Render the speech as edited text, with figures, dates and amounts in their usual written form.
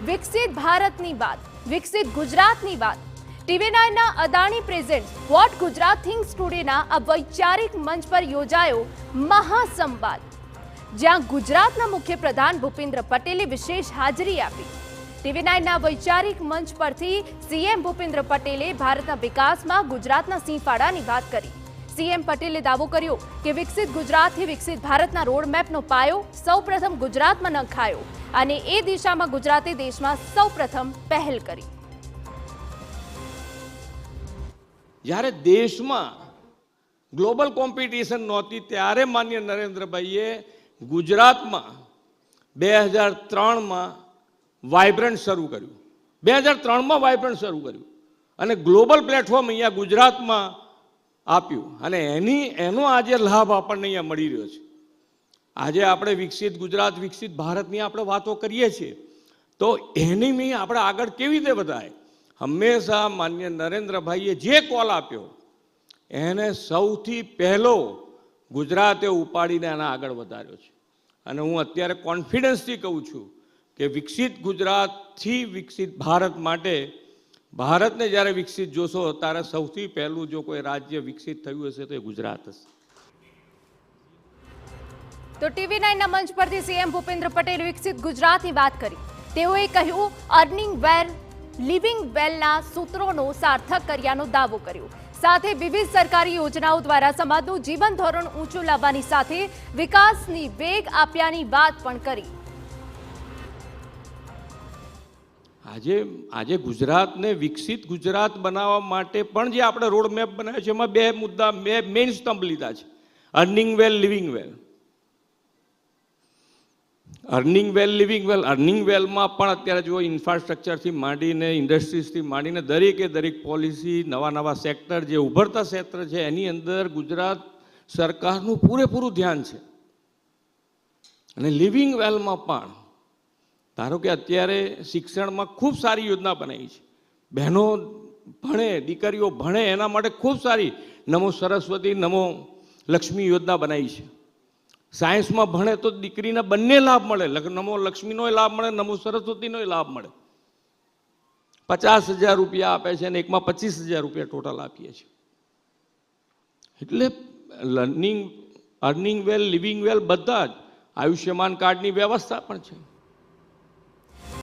વિકસિત ભારતની વાત, વિકસિત ગુજરાતની વાત. TV9ના Adani presents what Gujarat thinks ટુડેના આ વૈચારિક મંચ પર યોજાયો મહાસંવાદ, જ્યાં ગુજરાતના મુખ્યપ્રધાન ભૂપેન્દ્ર પટેલે વિશેષ હાજરી આપી. TV9ના વૈચારિક મંચ પરથી સીએમ ભૂપેન્દ્ર પટેલે ભારતના વિકાસમાં ગુજરાતના સિંહફાળાની વાત કરી. સીએમ પટેલે દાવો કર્યો કે વિકસિત ગુજરાતથી વિકસિત ભારતના રોડમેપનો પાયો સૌપ્રથમ ગુજરાતમાં નંખાયો અને એ દિશામાં ગુજરાતે દેશમાં સૌપ્રથમ પહેલ કરી. જ્યારે દેશમાં ગ્લોબલ કોમ્પિટિશન નહોતી ત્યારે માન્ય નરેન્દ્રભાઈએ ગુજરાતમાં 2003માં વાઇબ્રન્ટ શરૂ કર્યું. 2003માં વાઇબ્રન્ટ શરૂ કર્યું અને ગ્લોબલ પ્લેટફોર્મ અહીંયા ગુજરાતમાં આપ્યું અને એનો આજે લાભ આપણને અહીંયા મળી રહ્યો છે. આજે આપણે વિકસિત ગુજરાત વિકસિત ભારતની આપણે વાતો કરીએ છીએ તો એની આપણે આગળ કેવી રીતે વધાય? હંમેશા માન્ય નરેન્દ્રભાઈએ જે કોલ આપ્યો એને સૌથી પહેલો ગુજરાતે ઉપાડીને આના આગળ વધાર્યો છે. અને હું અત્યારે કોન્ફિડન્સથી કહું છું કે વિકસિત ગુજરાતથી વિકસિત ભારત માટે ભારતને જ્યારે વિકસિત જોશો ત્યારે સૌથી પહેલું જો કોઈ રાજ્ય વિકસિત થયું હશે તો એ ગુજરાત હશે. તો TV9ના મંચ પરથી સીએમ ભૂપેન્દ્ર પટેલે વિકસિત ગુજરાતની વાત કરી. તેઓએ કહ્યું અર્નિંગ વેલ લિવિંગ વેલના સૂત્રોનો સાર્થક કર્યાનો દાવો કર્યો. સાથે વિવિધ સરકારી યોજનાઓ દ્વારા સમાજનું જીવન ધોરણ ઊંચું લાવવાની સાથે વિકાસની વેગ આપ્યાની વાત પણ કરી. આજે ગુજરાતને વિકસિત ગુજરાત બનાવવા માટે પણ જે આપણે રોડ મેપ બનાવ્યો છે એમાં બે મુદ્દા મેઇન સ્તંભ લીધા છે: અર્નિંગ વેલ, લિવિંગ વેલ. અર્નિંગ વેલ, લિવિંગ વેલ. અર્નિંગ વેલમાં પણ અત્યારે જો ઇન્ફ્રાસ્ટ્રક્ચરથી માંડીને ઇન્ડસ્ટ્રીઝથી માંડીને દરેક પોલિસી, નવા સેક્ટર જે ઉભરતા ક્ષેત્ર છે એની અંદર ગુજરાત સરકારનું પૂરેપૂરું ધ્યાન છે. અને લિવિંગ વેલમાં પણ ધારો કે અત્યારે શિક્ષણમાં ખૂબ સારી યોજના બનાવી છે. બહેનો ભણે, દીકરીઓ ભણે એના માટે ખૂબ સારી નમો સરસ્વતી, નમો લક્ષ્મી યોજના બનાવી છે. સાયન્સમાં ભણે તો દીકરીના બંને લાભ મળે, નમો લક્ષ્મીનો લાભ મળે, નમો સરસ્વતીનો લાભ મળે. 50,000 રૂપિયા આપે છે અને એકમાં 25,000 રૂપિયા ટોટલ આપીએ છીએ. એટલે અર્નિંગ વેલ, લિવિંગ વેલ બધા જ. આયુષ્યમાન કાર્ડની વ્યવસ્થા પણ છે.